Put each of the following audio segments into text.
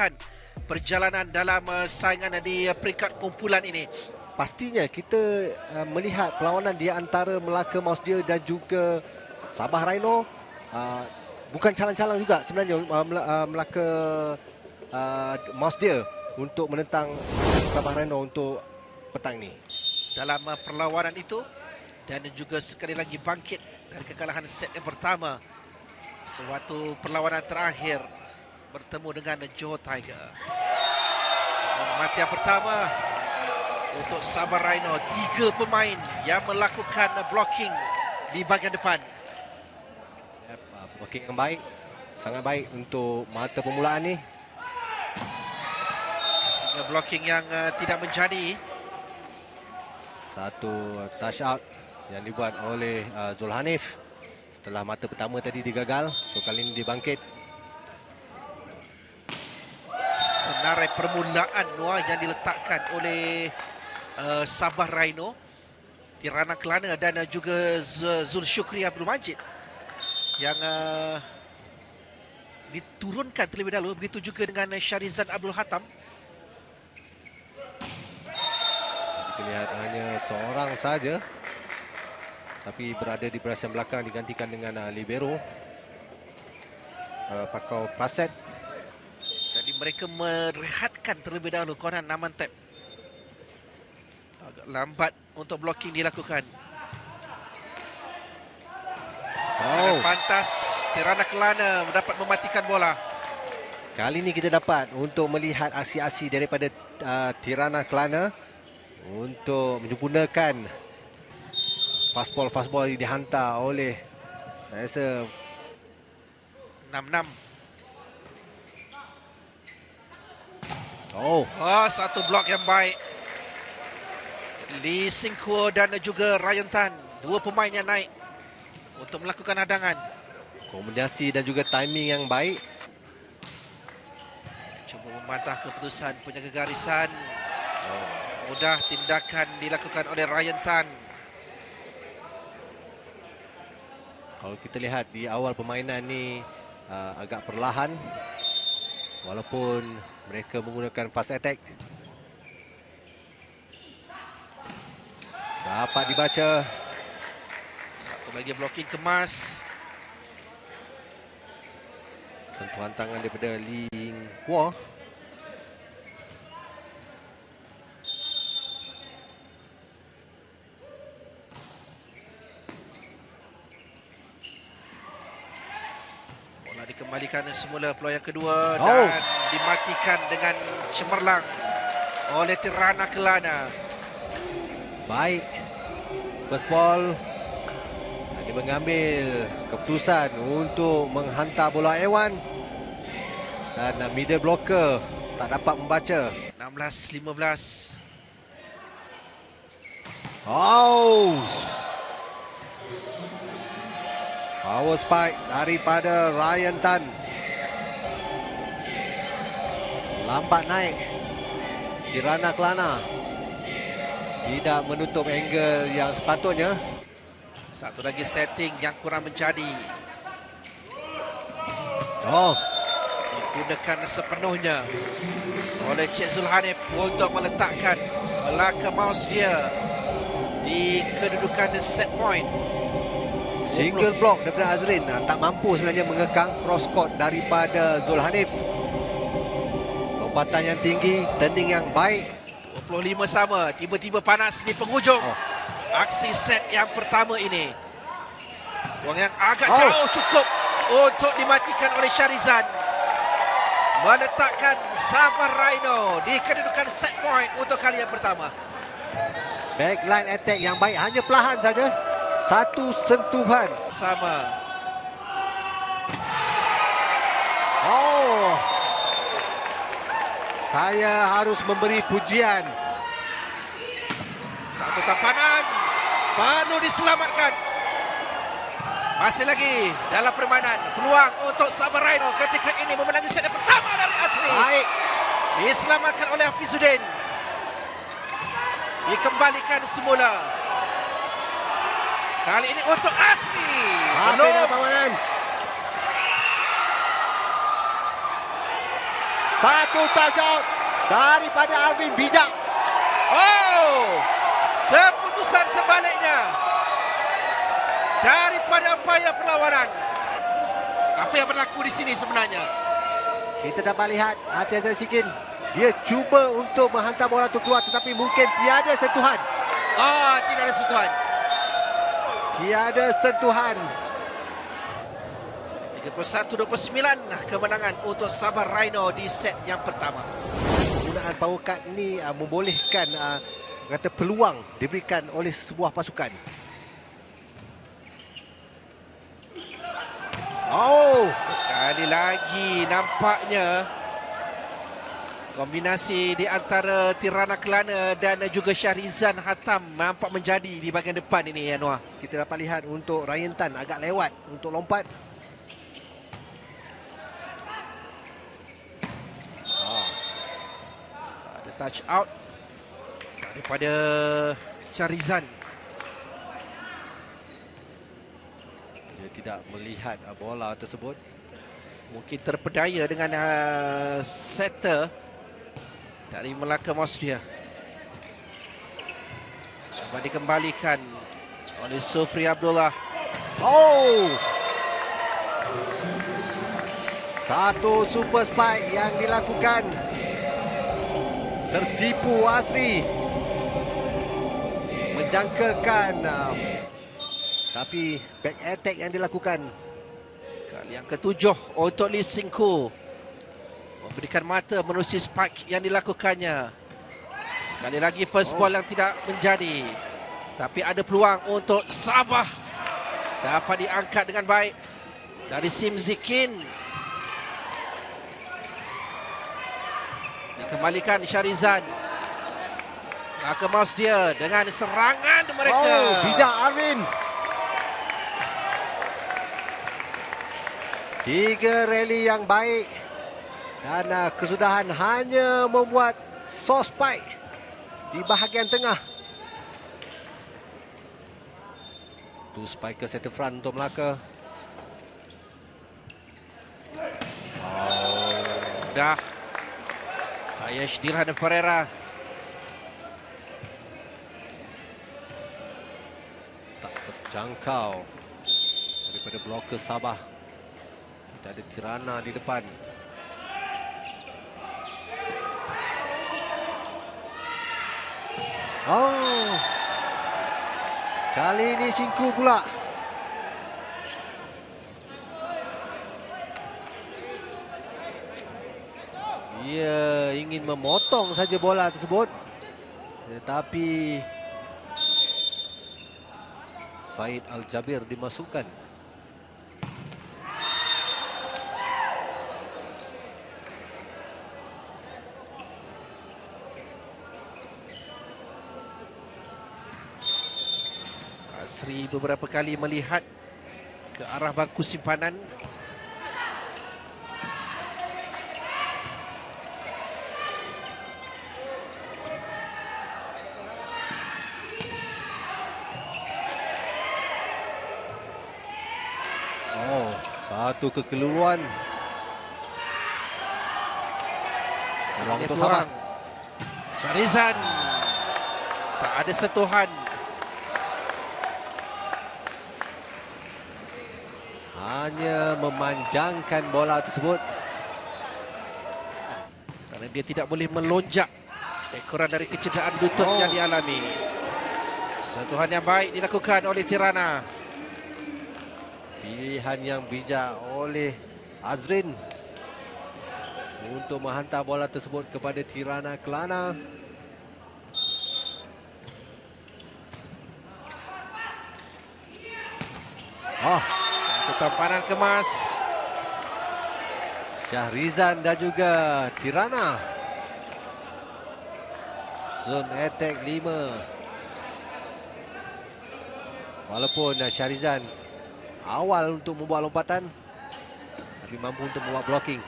meneruskan perjalanan dalam saingan di peringkat kumpulan ini. Pastinya kita melihat perlawanan di antara Melaka Mouse Deer dan juga Sabah Rhino. Bukan calang-calang juga sebenarnya Melaka Mouse Deer untuk menentang Sabah Rhino untuk petang ini. Dalam perlawanan itu dan juga sekali lagi bangkit dari kekalahan set yang pertama, suatu perlawanan terakhir bertemu dengan Johor Tiger. Matian pertama untuk Sabah Rhino, 3 pemain yang melakukan blocking di bahagian depan. Blocking yang baik, sangat baik untuk mata permulaan ni. Sehingga blocking yang tidak menjadi. Satu touch out yang dibuat oleh Zulhanif setelah mata pertama tadi digagal. So kali ini dibangkit. Senarai permulaan Noah yang diletakkan oleh Sabah Rhino, Tirana Kelana dan juga Zul Syukri Abdul Majid yang diturunkan terlebih dahulu. Begitu juga dengan Syarizan Abdul Hatam. Kita lihat hanya seorang saja, tapi berada di barisan belakang digantikan dengan libero Pakau Praset. Jadi mereka merehatkan terlebih dahulu Konan Namantep. Agak lambat untuk blocking dilakukan. Pantas Tirana Kelana mendapat mematikan bola. Kali ini kita dapat untuk melihat aksi-aksi daripada Tirana Kelana untuk menyempurnakan fastball yang dihantar oleh, saya rasa, 6-6. Satu blok yang baik. Lee Sing Kuo dan juga Ryan Tan, 2 pemain yang naik untuk melakukan hadangan. Kombinasi dan juga timing yang baik. Cuba membantah keputusan penjaga garisan. Mudah tindakan dilakukan oleh Ryan Tan. Kalau kita lihat di awal permainan ni agak perlahan, walaupun mereka menggunakan fast attack. Dapat dibaca. Satu lagi blocking kemas. Sentuhan tangan daripada Ling Hua. Bola dikembalikan semula peluang yang kedua dan dimatikan dengan cemerlang oleh Tirana Kelana. Baik. First ball. Dia mengambil keputusan untuk menghantar bola Ewan. Dan middle blocker tak dapat membaca. 16-15. Power spike daripada Ryan Tan. Lambat naik Tirana Kelana. Tidak menutup angle yang sepatutnya. Satu lagi setting yang kurang menjadi. Digunakan sepenuhnya oleh Cik Zulhanif untuk meletakkan Melaka Mouse Deer di kedudukan set point. Single block daripada Azrin. Tak mampu sebenarnya mengekang cross court daripada Zulhanif. Lompatan yang tinggi, turning yang baik. 25 sama. Tiba-tiba panas di penghujung aksi set yang pertama ini. Buang yang agak jauh cukup untuk dimatikan oleh Syarizan. Meletakkan Sabah Rhino di kedudukan set point untuk kali yang pertama. Backline attack yang baik, hanya perlahan saja. Satu sentuhan. Sama. Saya harus memberi pujian. Satu tampanan perlu diselamatkan. Masih lagi dalam permainan. Peluang untuk Sabah Rhino ketika ini memenangi set yang pertama dari Asri. Baik. Diselamatkan oleh Hafizuddin. Dikembalikan semula. Kali ini untuk Asri. Masih dalam permainan. Satu touchdown daripada Arvin, bijak. Oh, keputusan sebaliknya daripada umpire perlawanan. Apa yang berlaku di sini sebenarnya? Kita dapat lihat Atiaz Sikin. Dia cuba untuk menghantar bola itu keluar, tetapi mungkin tiada sentuhan. Tidak ada sentuhan. Tiada sentuhan. 31-29 kemenangan untuk Sabah Rhino di set yang pertama. Penggunaan power card ini membolehkan kata peluang diberikan oleh sebuah pasukan. Oh, Sekali lagi nampaknya kombinasi di antara Tirana Kelana dan juga Syahrizan Hatam nampak menjadi di bahagian depan ini, Anwar. kita dapat lihat untuk Ryan Tan agak lewat untuk lompat. Ada touch out daripada Syahrizan. Dia tidak melihat bola tersebut. Mungkin terpedaya dengan setter dari Melaka Mosdia. Dapat dikembalikan oleh Sofri Abdullah. Oh, satu super spike yang dilakukan. Tertipu Asri, menjangkakan tapi back attack yang dilakukan. Kali yang ketujuh untuk Lee Singku. Memberikan mata menerusi spike yang dilakukannya. Sekali lagi first ball yang tidak menjadi. Tapi ada peluang untuk Sabah. Dapat diangkat dengan baik dari Sim Zikin. Dikembalikan Syahrizan. Kemas dia dengan serangan mereka. Oh, bijak Arvin. 3 rally yang baik dan kesudahan hanya membuat soft spike di bahagian tengah. Tu spike ke center front untuk Melaka. Dah Ayash Dirhan Pereira. Tak terjangkau daripada bloker Sabah. Kita ada Tirana di depan. Oh, kali ini Singku pula. Dia ingin memotong saja bola tersebut, tetapi Said Al-Jabir dimasukkan. Asri beberapa kali melihat ke arah bangku simpanan. Oh, satu kekeliruan. Ruang untuk Sabah. Syahrizan. Tak ada sentuhan. Hanya memanjangkan bola tersebut. Kerana dia tidak boleh melonjak ekoran dari kecederaan lutut yang dialami. Sentuhan yang baik dilakukan oleh Tirana. Pilihan yang bijak oleh Azrin untuk menghantar bola tersebut kepada Tirana Kelana. Tampanan kemas. Syahrizan dan juga Tirana. Zone attack 5. Walaupun Syahrizan awal untuk membuat lompatan, tapi mampu untuk membuat blocking.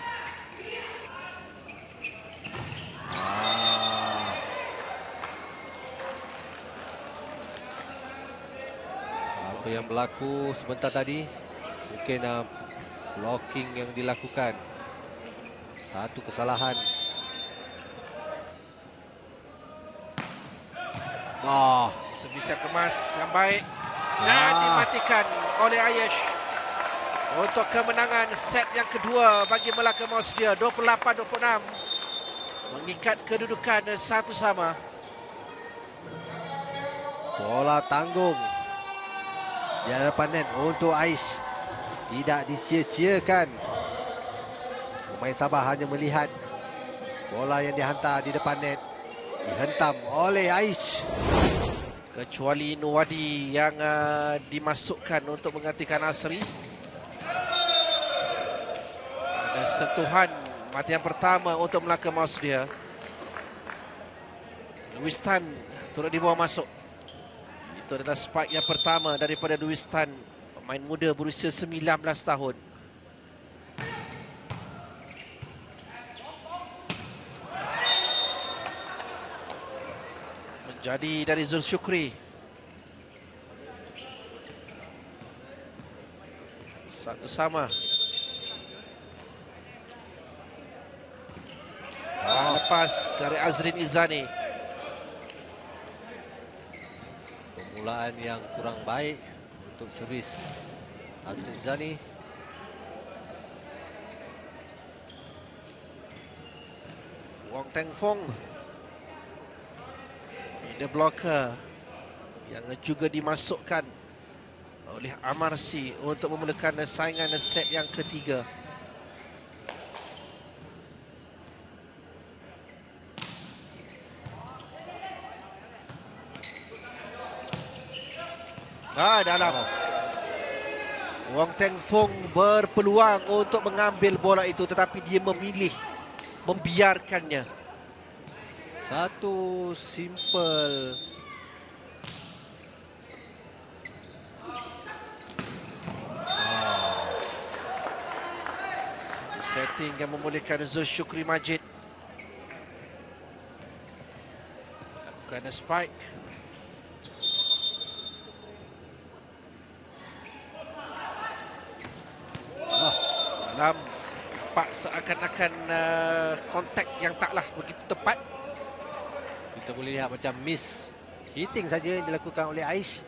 Apa yang berlaku sebentar tadi? Mungkin blocking yang dilakukan. Satu kesalahan. Servis yang kemas yang baik dan dimatikan oleh Aish untuk kemenangan set yang kedua bagi Melaka Masdia 28-26, mengikat kedudukan satu sama. Bola tanggung di hadapan net untuk Aish, tidak disia-siakan. Pemain Sabah hanya melihat bola yang dihantar di depan net dihentam oleh Aish. Kecuali Nuwadi yang dimasukkan untuk menggantikan Asri. Ada sentuhan matian pertama untuk Melaka Masdia. Louis Tan turut dibawa masuk. Itu adalah spike yang pertama daripada Louis Tan, pemain muda berusia 19 tahun. Jadi dari Zul Syukri. Satu sama. Lepas dari Azrin Izani. Permulaan yang kurang baik untuk servis Azrin Izani. Wong Teng Fong, the blocker yang juga dimasukkan oleh Amarsi untuk memulakan saingan set yang ketiga. Dalam. Wong Teng Fong berpeluang untuk mengambil bola itu, tetapi dia memilih membiarkannya. Satu simple setting yang memulihkan Zul Syukri Majid. Lakukan spike. Dalam nampak seakan-akan kontak yang taklah begitu tepat. kita boleh lihat macam miss hitting saja yang dilakukan oleh Aish.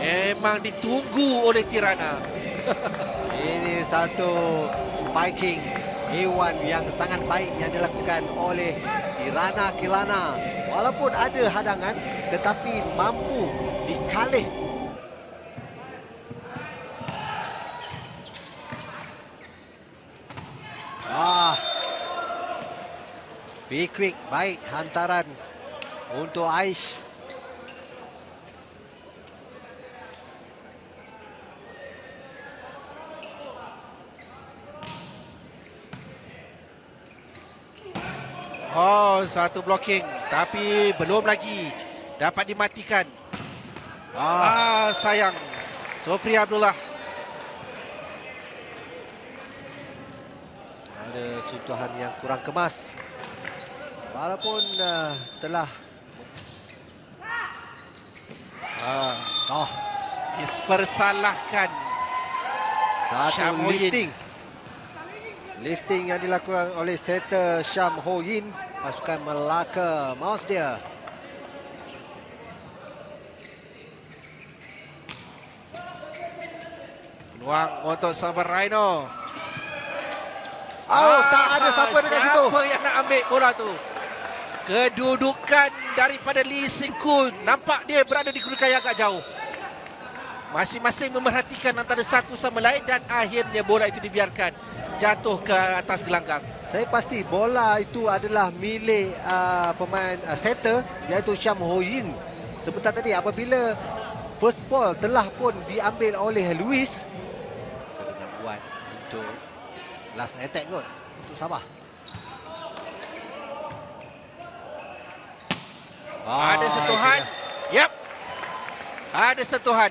Memang ditunggu oleh Tirana. Ini satu spiking A1 yang sangat baik yang dilakukan oleh Tirana Kelana. Walaupun ada hadangan tetapi mampu dikalih. Be quick, baik hantaran untuk Aish. Satu blocking, tapi belum lagi dapat dimatikan. Sayang. Sofri Abdullah. Ada sentuhan yang kurang kemas. Walaupun telah dipersalahkan. Satu lifting yang dilakukan oleh setter Syam Ho Yin, pasukan Melaka Masdia. Peluang untuk Sabah Rhino. Tak ada siapa dekat situ. Siapa yang nak ambil bola tu? Kedudukan daripada Lee Sing Kun. Nampak dia berada di kedudukan yang agak jauh. Masing-masing memerhatikan antara satu sama lain dan akhirnya bola itu dibiarkan jatuh ke atas gelanggang. Saya pasti bola itu adalah milik pemain setter iaitu Syam Ho Yin. Sebentar tadi apabila first ball telah pun diambil oleh Louis, saya nak buat untuk last attack kot untuk Sabah. Ada sentuhan. Yap. Ada sentuhan.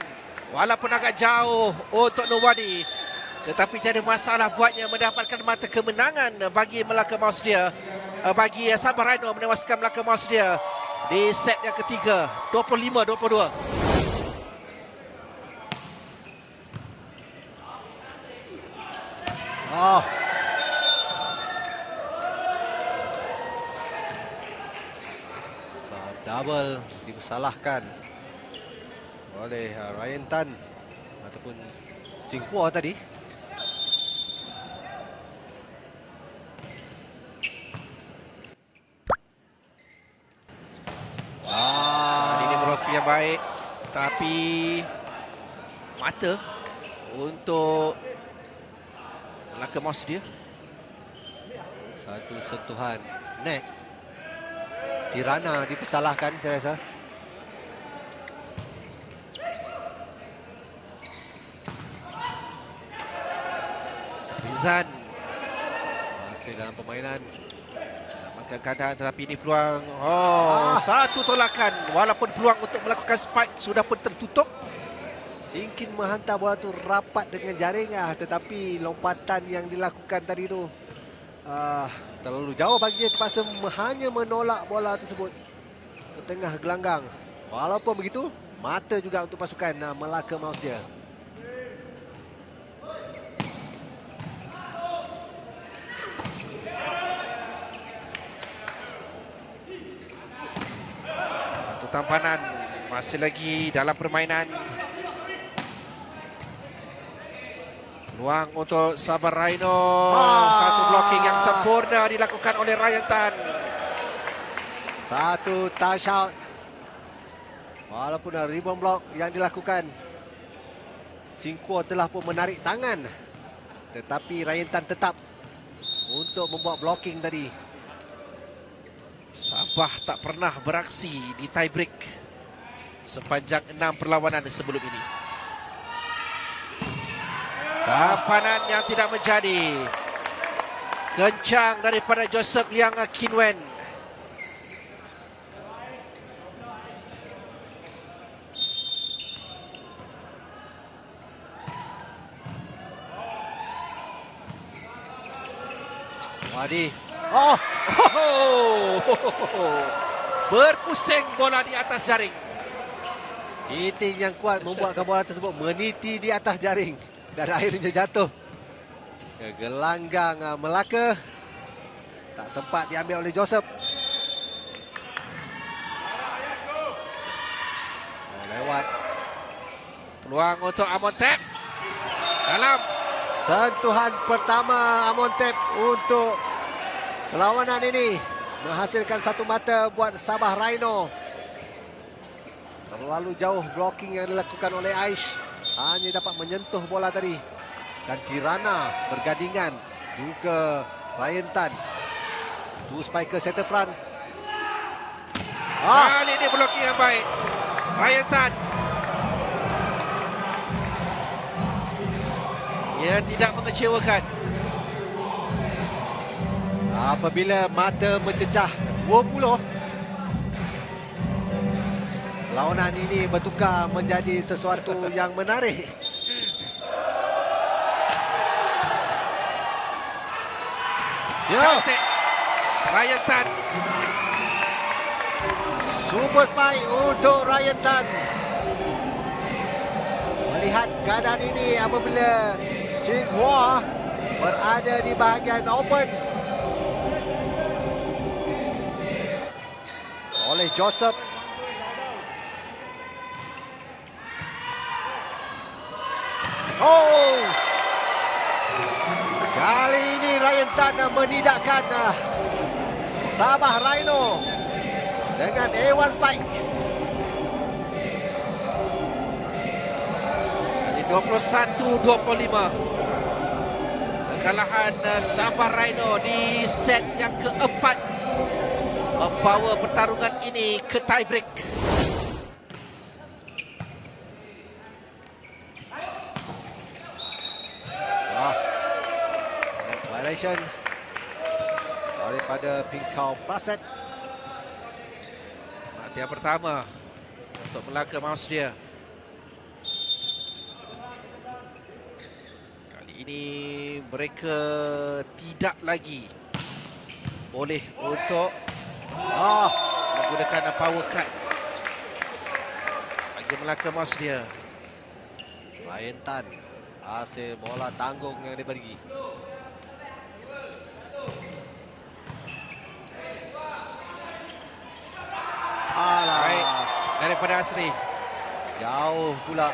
Walaupun agak jauh untuk Nuwadi, tetapi tiada masalah buatnya mendapatkan mata kemenangan bagi Melaka Masdia. Bagi Sabah Rhino menewaskan Melaka Masdia di set yang ketiga, 25-22. Oh. Double disalahkan oleh Ryan Tan ataupun Singkua tadi. Ini blocking yang baik, tapi mata untuk Melaka mouse dia. Satu sentuhan neck. Tirana dipersalahkan saya rasa. Rizan Masih dalam permainan. makan keadaan, tetapi ini peluang. Satu tolakan. Walaupun peluang untuk melakukan spike sudah pun tertutup. Singkin menghantar bola tu rapat dengan jaring, tetapi lompatan yang dilakukan tadi tu terlalu jauh bagi dia, terpaksa hanya menolak bola tersebut ke tengah gelanggang. Walaupun begitu, mata juga untuk pasukan Melaka Mouse dia. Satu tampanan masih lagi dalam permainan. Peluang untuk Sabah Rhino. Satu blocking yang sempurna dilakukan oleh Ryan Tan. Satu touch out. Walaupun rebound block yang dilakukan, Singkua telah pun menarik tangan, tetapi Ryan Tan tetap untuk membuat blocking tadi. Sabah tak pernah beraksi di tie break sepanjang 6 perlawanan sebelum ini. Tampanan yang tidak menjadi. Kencang daripada Joseph Liang Kinwen. Wadi. Berpusing bola di atas jaring. Hitting yang kuat membuatkan bola tersebut meniti di atas jaring dan akhirnya jatuh ke gelanggang Melaka. Tak sempat diambil oleh Joseph. Lewat. Peluang untuk Amontep. Dalam. Sentuhan pertama Amontep untuk perlawanan ini menghasilkan satu mata buat Sabah Rhino. Terlalu jauh blocking yang dilakukan oleh Aish. Hanya dapat menyentuh bola tadi. Dan Tirana bergandingan. Juga Ryan Tan. Two spiker center front. Kali ini blocking yang baik. Ryan Tan. Ia tidak mengecewakan. Apabila mata mencecah 20, perlawanan ini bertukar menjadi sesuatu yang menarik. Cantik. Ryan Tan. Super spike untuk Ryan Tan. Melihat keadaan ini apabila Xinhua berada di bahagian open oleh Joseph. Kali ini Ryan Tan menidakkan Sabah Rhino dengan A1 spike. Jadi 21-25. Kekalahan Sabah Rhino di set yang keempat membawa pertarungan ini ke tie break. Violation daripada Pinkau Praset. Latihan pertama untuk Melaka Mouse dia. Kali ini mereka tidak lagi boleh untuk menggunakan power cut bagi Melaka Mouse dia. Ryan Tan hasil bola tanggung yang diberi. Baik Alah, daripada Asri. jauh pula.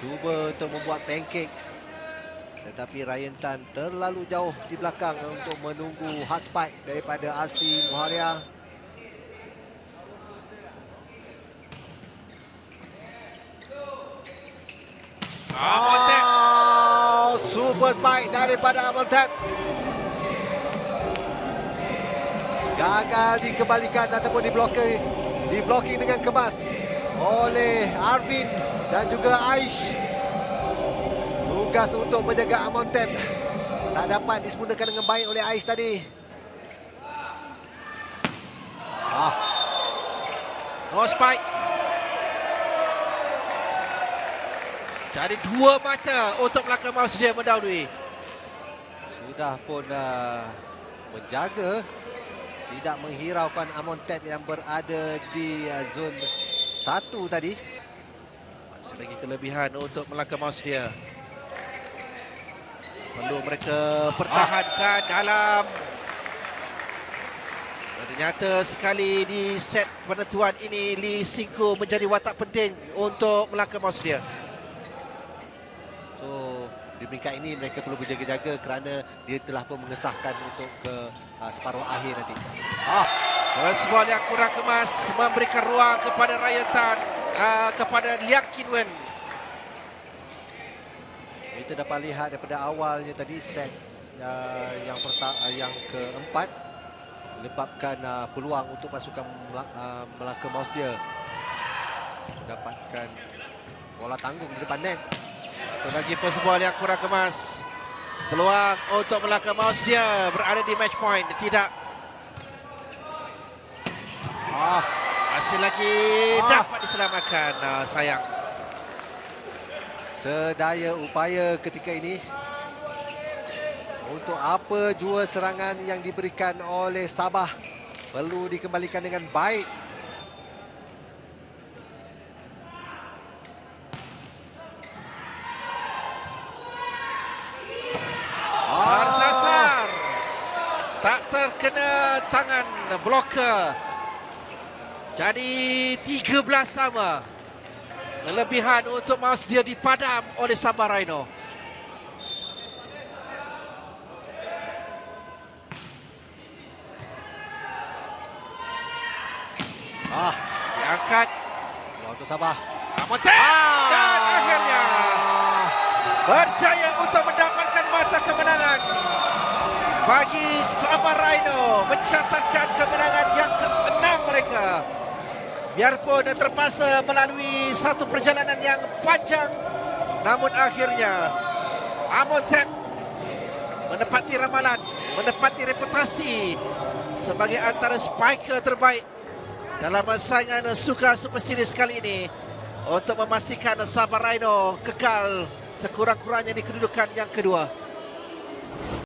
Cuba untuk membuat pancake. Tetapi Ryan Tan terlalu jauh di belakang untuk menunggu hard spike daripada Asri Muharia. Montep. Super spike daripada Montep. Gagal dikembalikan ataupun diblocking dengan kemas oleh Arvin dan juga Aish. Tugas untuk menjaga Amontep tak dapat disempurnakan dengan baik oleh Aish tadi. No spike. Jadi 2 mata untuk Melaka Mouse dia mendahului. Sudah pun menjaga, tidak menghiraukan Amontep yang berada di zon 1 tadi. Masih lagi kelebihan untuk Melaka Mouse dia. Perlu mereka pertahankan dalam. Ternyata sekali di set penentuan ini, Lee Singku menjadi watak penting untuk Melaka Mouse dia. So, di peringkat ini mereka perlu berjaga-jaga kerana dia telah pun mengesahkan untuk ke separuh akhir nanti. First ball yang kurang kemas memberikan ruang kepada Ryan Tan, kepada Liang Kin Wen. Kita dapat lihat daripada awalnya tadi set yang keempat menyebabkan peluang untuk pasukan Melaka Mouse dia mendapatkan bola tanggung di depan net. Satu lagi first ball yang kurang kemas. Peluang untuk Melaka Mouse dia berada di match point. Tidak. Masih lagi dapat diselamatkan. Sayang. Sedaya upaya ketika ini untuk apa jua serangan yang diberikan oleh Sabah perlu dikembalikan dengan baik. Tersasar. Tak terkena tangan bloker. Jadi 13 sama. Kelebihan untuk Mouse dia dipadam oleh Sabah Rhino. Diangkat. Untuk Sabah. Montep. Dan akhirnya berjaya untuk mendapatkan mata kemenangan bagi Sabah Rhino, mencatatkan kemenangan yang ke-6 mereka. Biarpun terpaksa melalui satu perjalanan yang panjang, namun akhirnya Amontep menepati ramalan, menepati reputasi sebagai antara spiker terbaik dalam saingan Suka Super Series kali ini untuk memastikan Sabah Rhino kekal sekurang-kurangnya di kedudukan yang kedua.